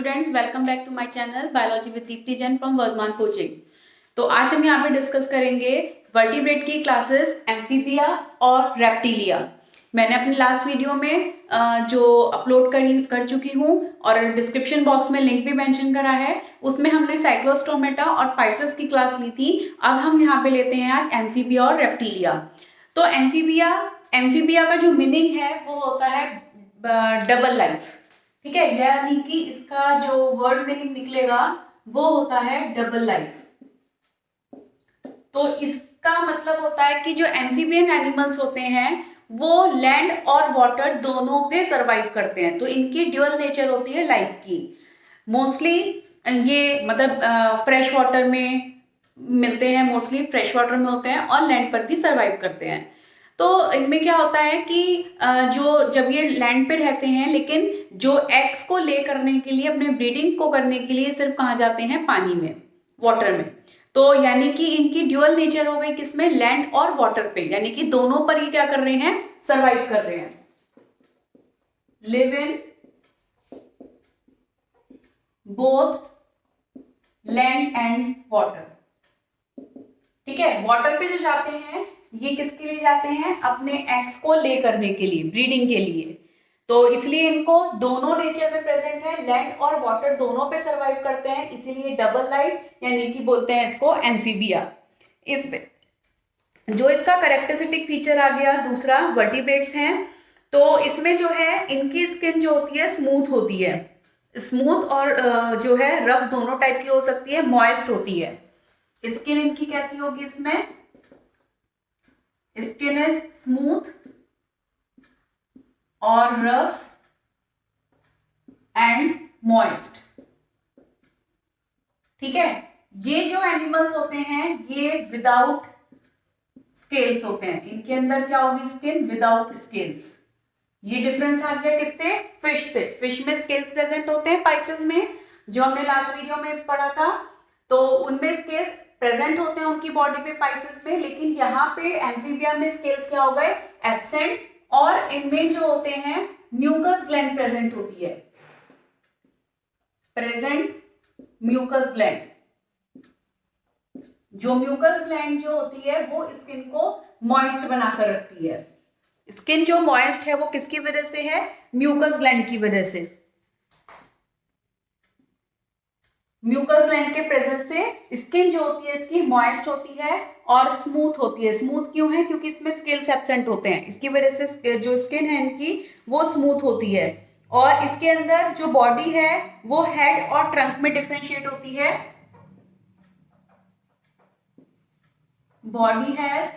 Students, welcome back to my channel biology with Deepti Jain from Vardhman coaching. तो आज हम यहाँ पे डिस्कस करेंगे वर्टिब्रेट की क्लासेस एम्फीबिया और रेप्टिलिया। मैंने अपने लास्ट वीडियो में जो अपलोड कर चुकी हूँ और डिस्क्रिप्शन बॉक्स में लिंक भी मेंशन करा है, उसमें हमने साइक्लोस्टोमेटा और पाइसेस की क्लास ली थी। अब हम यहाँ पे लेते हैं आज एम्फीबिया और रेप्टिलिया। तो एम्फीबिया का जो मीनिंग है वो होता है डबल लाइफ। ठीक है, यानी कि इसका जो वर्ड मीनिंग निकलेगा वो होता है डबल लाइफ। तो इसका मतलब होता है कि जो एम्फीबियन एनिमल्स होते हैं वो लैंड और वाटर दोनों पे सरवाइव करते हैं, तो इनकी ड्यूअल नेचर होती है लाइफ की। मोस्टली ये मतलब फ्रेश वाटर में मिलते हैं, मोस्टली फ्रेश वाटर में होते हैं और लैंड पर भी सरवाइव करते हैं। तो इनमें क्या होता है कि जो जब ये लैंड पे रहते हैं, लेकिन जो एग्स को ले करने के लिए, अपने ब्रीडिंग को करने के लिए सिर्फ कहाँ जाते हैं, पानी में, वाटर में। तो यानी कि इनकी ड्यूअल नेचर हो गई किसमें, लैंड और वाटर पे, यानी कि दोनों पर ये क्या कर रहे हैं, सरवाइव कर रहे हैं, live in both land and water. ठीक है, वाटर पे जो जाते हैं ये किसके लिए जाते हैं, अपने एग्स को ले करने के लिए, ब्रीडिंग के लिए। तो इसलिए इनको दोनों नेचर में प्रेजेंट है, लैंड और वाटर दोनों पे सरवाइव करते हैं, इसीलिए डबल लाइफ यानी कि बोलते हैं इसको एम्फीबिया। इस जो इसका कैरेक्टरिस्टिक फीचर आ गया दूसरा, वर्टिब्रेट्स हैं। तो इसमें जो है इनकी स्किन जो होती है स्मूथ होती है, स्मूथ और जो है रफ दोनों टाइप की हो सकती है, मॉइस्ट होती है। स्किन इनकी कैसी होगी, इसमें स्किन इज स्मूथ और रफ एंड मॉइस्ट। ठीक है, ये जो एनिमल्स होते हैं ये विदाउट स्केल्स होते हैं, इनके अंदर क्या होगी, स्किन विदाउट स्केल्स। ये डिफरेंस आ गया किससे, फिश से। फिश में स्केल्स प्रेजेंट होते हैं, पाइसेस में जो हमने लास्ट वीडियो में पढ़ा था, तो उनमें स्केल्स प्रेजेंट होते हैं उनकी बॉडी पे, पाइसेस में। लेकिन यहाँ पे एम्फीबिया में स्केल्स क्या हो गए, एब्सेंट, और इनमें जो होते हैं म्यूकस ग्लैंड प्रेजेंट होती है, प्रेजेंट म्यूकस ग्लैंड। जो म्यूकस ग्लैंड जो होती है वो स्किन को मॉइस्ट बनाकर रखती है। स्किन जो मॉइस्ट है वो किसकी वजह से है, म्यूकस ग्लैंड की वजह से। म्यूकस ग्लैंड के प्रेजेंस से स्किन जो होती है इसकी मॉइस्ट होती है और स्मूथ होती है। स्मूथ क्यों है, क्योंकि इसमें स्केल्स एब्सेंट होते हैं, इसकी वजह से जो स्किन है इनकी वो स्मूथ होती है। और इसके अंदर जो बॉडी है वो हेड और ट्रंक में डिफरेंशिएट होती है। Body has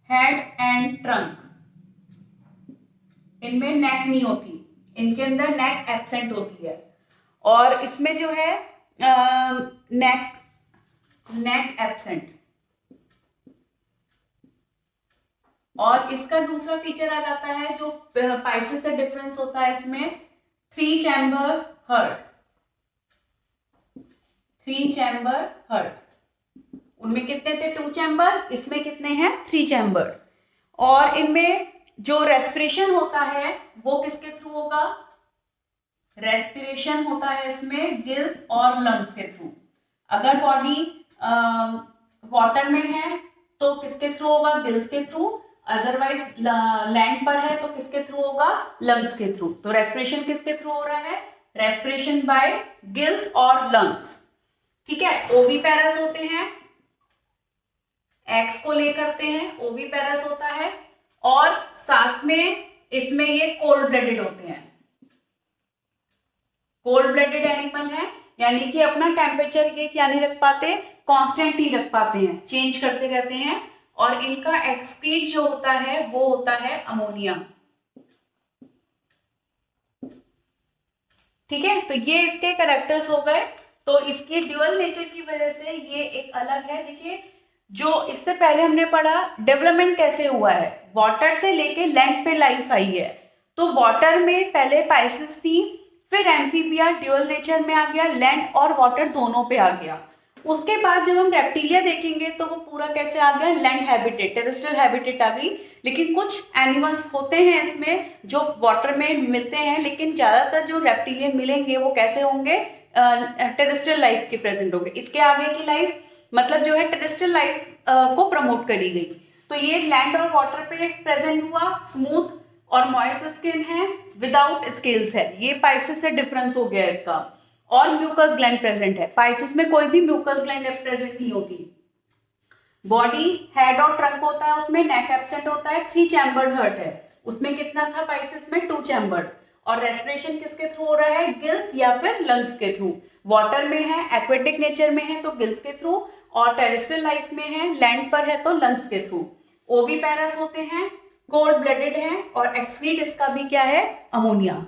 head and trunk, इनमें नेक नहीं होती, इनके अंदर नेक एब्सेंट होती है। और इसमें जो है नेक एब्सेंट। और इसका दूसरा फीचर आ जाता है जो पाइसेस से डिफरेंस होता है, इसमें 3 चैम्बर हर्ट। 3 चैम्बर हर्ट, उनमें कितने थे, 2 चैम्बर, इसमें कितने हैं, 3 चैम्बर। और इनमें जो रेस्पिरेशन होता है वो किसके थ्रू होगा, रेस्पिरेशन होता है इसमें गिल्स और लंग्स के थ्रू। अगर बॉडी वाटर में है तो किसके थ्रू होगा, गिल्स के थ्रू। अदरवाइज लैंड पर है तो किसके थ्रू होगा, लंग्स के थ्रू। तो रेस्पिरेशन किसके थ्रू हो रहा है, रेस्पिरेशन बाय गिल्स और लंग्स। ठीक है, ओविपेरस होते हैं, एग्स को ले करते हैं, ओविपेरस होता है। और साथ में इसमें ये कोल्ड ब्लडेड होते हैं, कोल्ड ब्लडेड एनिमल है, यानी कि अपना टेम्परेचर ये क्या नहीं रख पाते, कांस्टेंट नहीं रख पाते हैं, चेंज करते रहते हैं। और इनका एक्सक्रीट जो होता है वो होता है अमोनिया। ठीक है, तो ये इसके कैरेक्टर्स हो गए। तो इसकी ड्यूअल नेचर की वजह से ये एक अलग है। देखिए, जो इससे पहले हमने पढ़ा डेवलपमेंट कैसे हुआ है, वाटर से लेके लैंड पे लाइफ आई है। तो वाटर में पहले पाइसेस थी, फिर एम्फीबिया ड्यूअल नेचर में आ गया, लैंड और वाटर दोनों पे आ गया। उसके बाद जब हम रेप्टिलिया देखेंगे तो वो पूरा कैसे आ गया, लैंड हैबिटेट, टेरेस्ट्रियल हैबिटेट आ गई। लेकिन कुछ एनिमल्स होते हैं इसमें जो वाटर में मिलते हैं, लेकिन ज्यादातर जो रेप्टिलियन मिलेंगे वो कैसे होंगे, टेरेस्ट्रियल लाइफ के प्रेजेंट होंगे। इसके आगे की लाइफ मतलब जो है टेरेस्ट्रियल लाइफ को प्रमोट करी गई। तो ये लैंड और वाटर पे प्रेजेंट हुआ, स्मूथ और मॉइस्ट स्किन है, विदाउट स्केल्स है। ये पाइसेस से डिफरेंस हो गया इसका। और म्यूकस ग्लैंड प्रेजेंट है, पाइसेस में कोई भी म्यूकस ग्लैंड प्रेजेंट नहीं होती। बॉडी हेड और ट्रंक होता है, उसमें नेक एब्सेंट होता है। 3 चैम्बर्ड हर्ट है, उसमें कितना था पाइसेस में, 2 चैम्बर्ड। और रेस्पिरेशन किसके थ्रू हो रहा है, गिल्स या फिर लंग्स के थ्रू। वाटर में है, एक्वेटिक नेचर में है तो गिल्स के थ्रू, और टेरेस्ट्रियल लाइफ में है, लैंड पर है तो लंग्स के थ्रू। ओविपेरस होते हैं, कोल्ड ब्लडेड है, और एक्सक्रीट इसका भी क्या है, अमोनिया।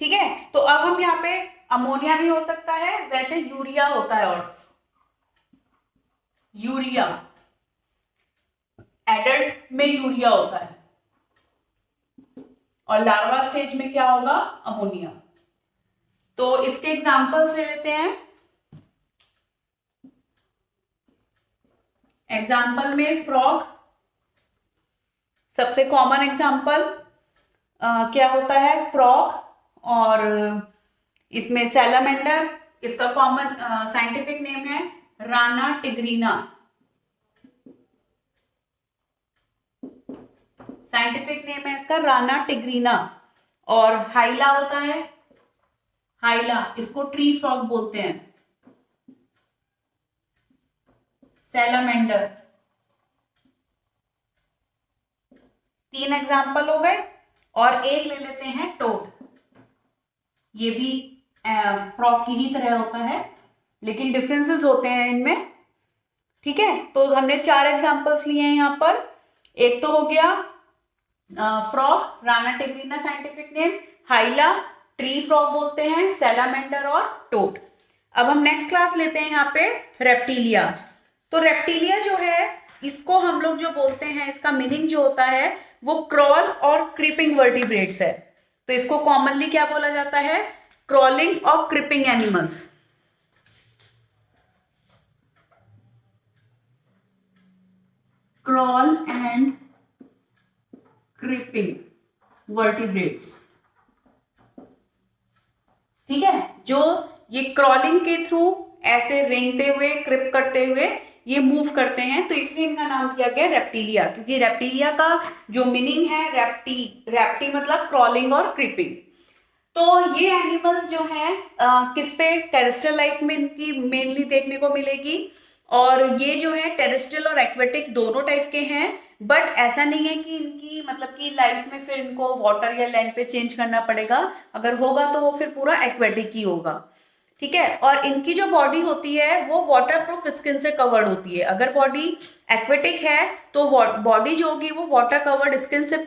ठीक है, तो अब हम यहाँ पे अमोनिया भी हो सकता है, वैसे यूरिया होता है। और यूरिया एडल्ट में यूरिया होता है, और लार्वा स्टेज में क्या होगा, अमोनिया। तो इसके एग्जांपल्स ले लेते हैं। एग्जाम्पल में फ्रॉग सबसे कॉमन एग्जाम्पल क्या होता है, फ्रॉग। और इसमें सैलामेंडर, इसका कॉमन साइंटिफिक नेम है राना टिग्रीना। साइंटिफिक नेम है इसका राना टिग्रीना। और हाइला होता है, हाइला, इसको ट्री फ्रॉग बोलते हैं। सैलामेंडर, 3 एग्जाम्पल हो गए। और एक ले लेते हैं टोड, ये भी फ्रॉग की ही तरह होता है, लेकिन डिफरेंसेस होते हैं इनमें। ठीक है, तो हमने 4 एग्जाम्पल्स लिए हैं यहाँ पर। एक तो हो गया frog, Rana tigrina scientific name, Hyla, tree frog बोलते हैं, सैलामेंडर और टोड। अब हम नेक्स्ट क्लास लेते हैं यहाँ पे रेप्टिलिया। तो रेप्टिलिया जो है, इसको हम लोग जो बोलते हैं, इसका मीनिंग जो होता है वो क्रॉल और क्रीपिंग वर्टिब्रेट्स है। तो इसको कॉमनली क्या बोला जाता है, क्रॉलिंग और creeping animals. Crawl and creeping vertebrates. ठीक है, जो ये क्रॉलिंग के थ्रू ऐसे रेंगते हुए, क्रिप करते हुए ये मूव करते हैं, तो इसलिए इनका नाम दिया गया रेप्टिलिया। क्योंकि रेप्टिलिया का जो मीनिंग है, रेप्टी मतलब क्रॉलिंग और क्रीपिंग। तो ये एनिमल्स जो हैं किस पे, टेरेस्ट्रियल लाइफ में इनकी मेनली देखने को मिलेगी। और ये जो है टेरेस्ट्रियल और एक्वेटिक दोनों टाइप के हैं। बट ऐसा नहीं है कि इनकी मतलब कि लाइफ में फिर इनको वाटर या लैंड पे चेंज करना पड़ेगा। अगर होगा तो वो फिर पूरा एक्वेटिक ही होगा। ठीक है, और इनकी जो बॉडी होती है वो वाटर प्रूफ स्किन से कवर्ड होती है। अगर बॉडी एक्वेटिक है तो बॉडी जो होगी वो वाटर कवर्ड स्किन से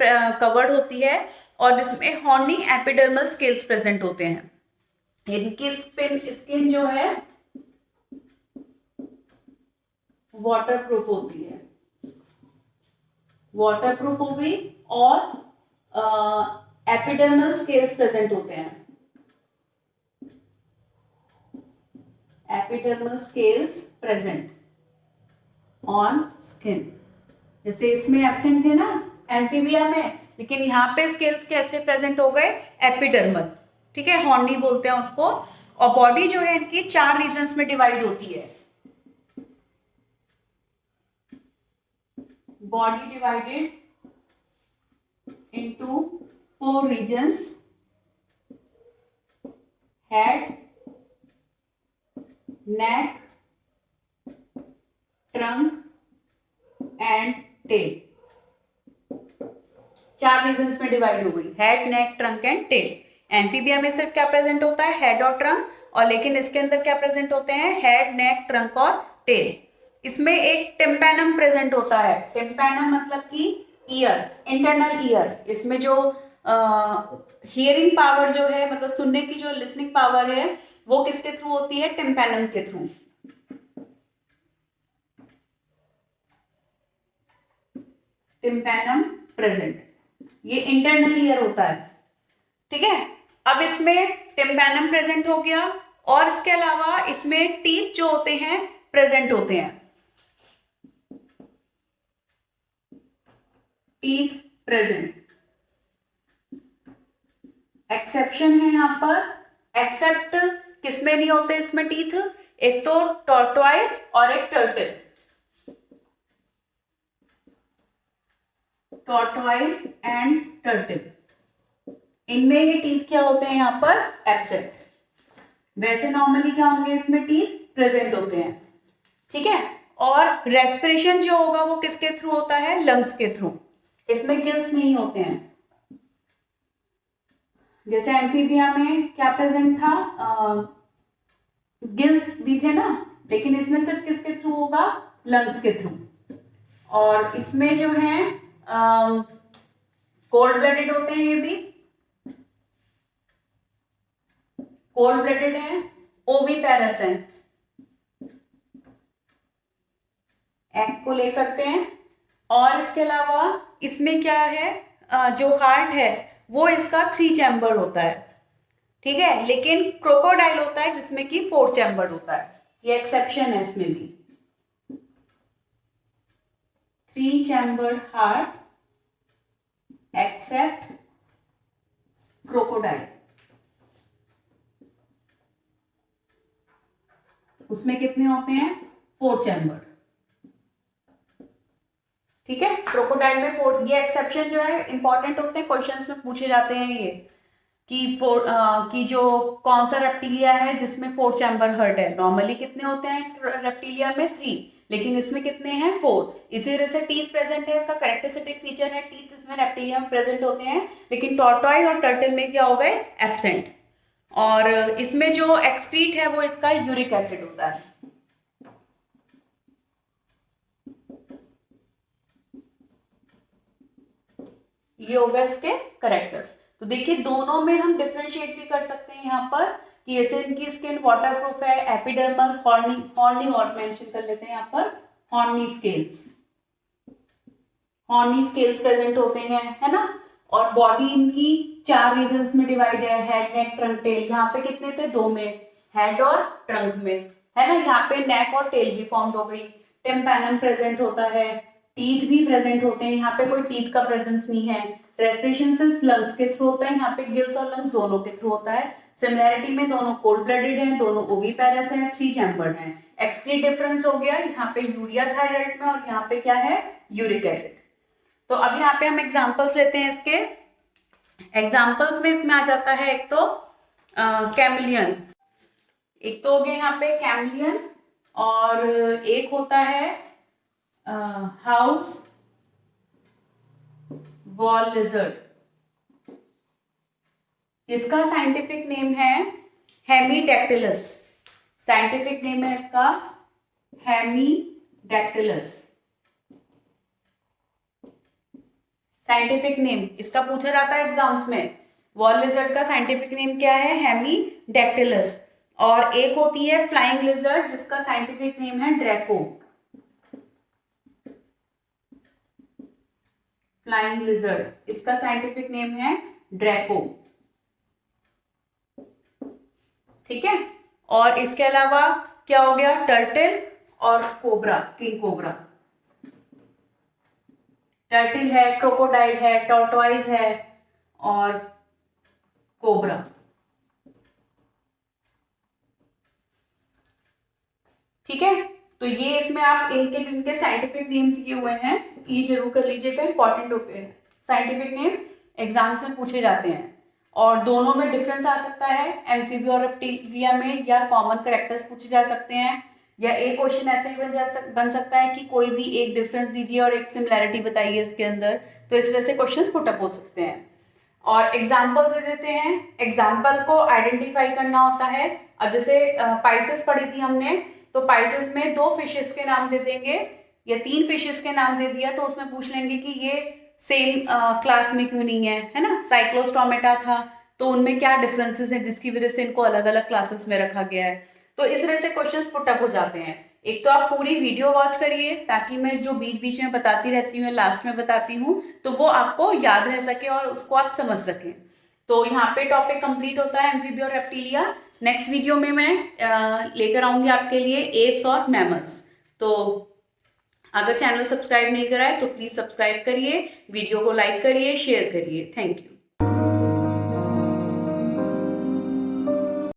कवर्ड होती है, और इसमें हॉर्नी एपिडर्मल स्केल्स प्रेजेंट होते हैं। इनकी स्किन जो है वाटर प्रूफ होती है, वाटर प्रूफ हो गई, और एपिडर्मल स्केल्स प्रेजेंट होते हैं। Epidermal scales present on skin, जैसे इसमें एब्सेंट है ना एम्फीबिया में, लेकिन यहाँ पे स्केल्स कैसे प्रेजेंट हो गए, एपिडर्मल। ठीक है, हॉर्नी बोलते हैं उसको। और बॉडी जो है इनकी 4 रीजन्स में डिवाइड होती है। Body divided into 4 regions, head, neck, trunk and tail. 4 regions में डिवाइड हो गई, head, neck, trunk and tail. Amphibia में सिर्फ क्या प्रेजेंट होता है, हेड और ट्रंक, और लेकिन इसके अंदर क्या प्रेजेंट होते हैं, हेड, नेक, ट्रंक और टेल। इसमें एक टिम्पैनम प्रेजेंट होता है। टिम्पैनम मतलब कि ईयर, इंटरनल ईयर। इसमें जो हियरिंग पावर जो है, मतलब सुनने की जो लिसनिंग पावर है, वो किसके थ्रू होती है, टिम्पैनम के थ्रू। टिम्पैनम प्रेजेंट, ये इंटरनल ईयर होता है। ठीक है, अब इसमें टिम्पैनम प्रेजेंट हो गया, और इसके अलावा इसमें टीथ जो होते हैं प्रेजेंट होते हैं, टीथ प्रेजेंट। एक्सेप्शन है यहाँ पर, एक्सेप्ट किसमें नहीं होते इसमें टीथ, एक तो टॉर्टोइस और एक टर्टल, टॉर्टोइस एंड टर्टल, इनमें ये टीथ क्या होते हैं यहाँ पर एब्सेंट। वैसे नॉर्मली क्या होंगे इसमें टीथ प्रेजेंट होते हैं, ठीक है। और रेस्पिरेशन जो होगा वो किसके थ्रू होता है, लंग्स के थ्रू, इसमें गिल्स नहीं होते हैं। जैसे एम्फीबिया में क्या प्रेजेंट था, गिल्स भी थे ना, लेकिन इसमें सिर्फ किसके थ्रू होगा, लंग्स के थ्रू। और इसमें जो है कोल्ड ब्लडेड होते हैं, ये भी कोल्ड ब्लडेड है, ओविपेरस है, एग को ले करते हैं। और इसके अलावा इसमें क्या है, जो हार्ट है वो इसका 3 चैम्बर होता है, ठीक है, लेकिन क्रोकोडाइल होता है जिसमें कि 4 चैम्बर होता है, ये एक्सेप्शन है इसमें भी। 3 चैम्बर हार्ट एक्सेप्ट क्रोकोडाइल, उसमें कितने होते हैं, 4 चैम्बर, ठीक है। क्रोकोडाइल में 4, ये एक्सेप्शन जो है इंपॉर्टेंट होते हैं, क्वेश्चंस में पूछे जाते हैं ये कि जो कौन सा रेप्टिलिया है जिसमें 4 चैम्बर हार्ट है। नॉर्मली कितने होते हैं रेप्टिलिया में, 3, लेकिन इसमें कितने हैं, 4। इसी तरह से टीथ प्रेजेंट है, इसका कैरेक्टरिस्टिक फीचर है, टीथ इसमें रेप्टिलिया में प्रेजेंट होते हैं, लेकिन टॉर्टोइस और टर्टल में क्या हो गए, एब्सेंट। और इसमें जो एक्सक्रीट है वो इसका यूरिक एसिड होता है। ये हो गया इसके करेक्टर्स। तो देखिए दोनों में हम डिफरेंशिएट भी कर सकते हैं यहाँ पर कि जैसे इनकी स्किन वाटर प्रूफ है, एपिडर्मल, हॉर्नी और मेंशन कर लेते हैं यहाँ पर, horny scales, horny scales present होते हैं, है ना। और बॉडी इनकी 4 रीजन्स में डिवाइड है, हेड, नेक, ट्रंक, टेल। यहाँ पे कितने थे, 2 में, हेड और ट्रंक में, है ना। यहाँ पे नेक और टेल भी फॉर्म हो गई, टिम्पैनम प्रेजेंट होता है, टीथ भी प्रेजेंट होते हैं, यहाँ पे कोई टीथ का प्रेजेंस नहीं है। रेस्पिरेशन सिर्फ लंग्स के थ्रू होता है, यहाँ पे गिल्स और लंग्स दोनों के थ्रू होता है। सिमिलैरिटी में दोनों कोल्ड ब्लडेड हैं, दोनों ओविपेरस हैं, 3 चैम्बर्ड हैं। एक्सट्री डिफरेंस हो गया यहाँ पे यूरिया थायराइड में, और यहाँ पे क्या है, यूरिक एसिड। तो अब यहाँ पे हम एग्जांपल्स लेते हैं इसके। एग्जांपल्स में इसमें आ जाता है एक तो कैमलियन, एक तो हो गया यहाँ पे कैमलियन, और एक होता है हाउस वॉल लिजर्ड। इसका साइंटिफिक नेम है हेमीडैक्टिलस, साइंटिफिक नेम है इसका हेमीडैक्टिलस। साइंटिफिक नेम इसका पूछा जाता है एग्जाम्स में, वॉल लिजर्ड का साइंटिफिक नेम क्या है, हेमीडैक्टिलस। और एक होती है फ्लाइंग लिजर्ड जिसका साइंटिफिक नेम है ड्रैको, फ्लाइंग लिजर्ड, इसका साइंटिफिक नेम है ड्रैको, ठीक है। और इसके अलावा क्या हो गया, टर्टल और कोबरा, किंग कोबरा। टर्टल है, क्रोकोडाइल है, टॉर्टोइस है और कोबरा। ठीक है, तो ये इसमें आप इनके जिनके साइंटिफिक नेम्स दिए हुए हैं ये जरूर कर लीजिएगा, इंपॉर्टेंट होते हैं। साइंटिफिक नेम एग्जाम से पूछे जाते हैं और दोनों में डिफरेंस आ सकता है, एम्फीबिया और रेप्टिलिया में, या कॉमन कैरेक्टर्स पूछे जा सकते हैं, या एक क्वेश्चन ऐसे ही बन सकता है कि कोई भी एक डिफरेंस दीजिए और एक सिमिलैरिटी बताइए इसके अंदर। तो इस तरह से क्वेश्चन पुट अप हो सकते हैं। और एग्जाम्पल दे देते हैं, एग्जाम्पल को आइडेंटिफाई करना होता है। अब जैसे पाइसेस पढ़ी थी हमने, तो पाइसेस में 2 फिशेस के नाम दे देंगे या 3 फिशेस के नाम दे दिया, तो उसमें पूछ लेंगे कि ये सेम क्लास में क्यों नहीं है, है ना। साइक्लोस्टोमेटा था तो उनमें क्या डिफरेंसेस हैं जिसकी वजह से इनको अलग अलग क्लासेस में रखा गया है। तो इस तरह से क्वेश्चंस पुट अप हो जाते हैं। एक तो आप पूरी वीडियो वॉच करिए ताकि मैं जो बीच बीच में बताती रहती हूँ, लास्ट में बताती हूँ, तो वो आपको याद रह सके और उसको आप समझ सकें। तो यहाँ पे टॉपिक कंप्लीट होता है एम्फीबिया और रेप्टिलिया। नेक्स्ट वीडियो में मैं लेकर आऊंगी आपके लिए एप्स और मैमल्स। तो अगर चैनल सब्सक्राइब नहीं करा है तो प्लीज सब्सक्राइब करिए, वीडियो को लाइक करिए, शेयर करिए। Thank you.